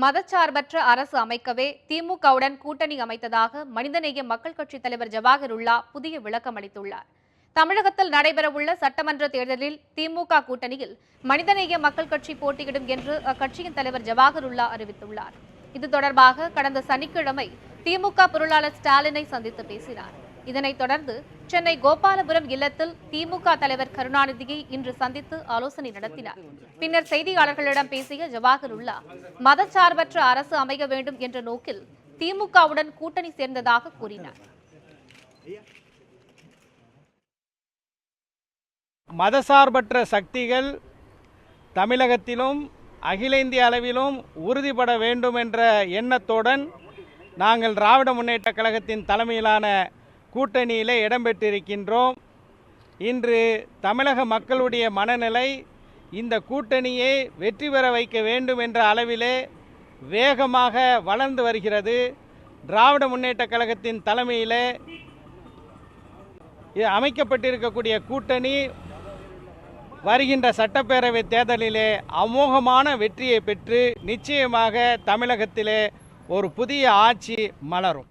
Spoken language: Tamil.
மதச்சார்பற்ற அரசு அமைக்கவே திமுகவுடன் கூட்டணி அமைத்ததாக மனிதநேய மக்கள் கட்சித் தலைவர் ஜவாஹிருல்லா புதிய விளக்கம் அளித்துள்ளார். தமிழகத்தில் நடைபெறவுள்ள சட்டமன்ற தேர்தலில் திமுக கூட்டணியில் மனிதநேய மக்கள் கட்சி போட்டியிடும் என்று அக்கட்சியின் தலைவர் ஜவாஹிருல்லா அறிவித்துள்ளார். இது தொடர்பாக கடந்த சனிக்கிழமை திமுக பொருளாளர் ஸ்டாலினை சந்தித்து பேசினார். இதனைத் தொடர்ந்து சென்னை கோபாலபுரம் இல்லத்தில் திமுக தலைவர் கருணாநிதியை இன்று சந்தித்து ஆலோசனை நடத்தினார். பின்னர் செய்தியாளர்களிடம் பேசிய ஜவாஹிருல்லா, மதச்சார்பற்ற அரசு அமைய வேண்டும் என்ற நோக்கில் திமுகவுடன் கூட்டணி சேர்ந்ததாக கூறினார். மதசார்பற்ற சக்திகள் தமிழகத்திலும் அகில இந்திய அளவிலும் உறுதிப்பட வேண்டும் என்ற எண்ணத்துடன் நாங்கள் திராவிட முன்னேற்றக் கழகத்தின் தலைமையிலான கூட்டணியிலே இடம்பெற்றிருக்கின்றோம். இன்று தமிழக மக்களுடைய மனநிலை இந்த கூட்டணியை வெற்றி பெற வைக்க வேண்டும் என்ற அளவிலே வேகமாக வளர்ந்து வருகிறது. திராவிட முன்னேற்றக் கழகத்தின் தலைமையிலே அமைக்கப்பட்டிருக்கக்கூடிய கூட்டணி வருகின்ற சட்டப்பேரவை தேர்தலிலே அமோகமான வெற்றியை பெற்று நிச்சயமாக தமிழகத்திலே ஒரு புதிய ஆட்சி மலரும்.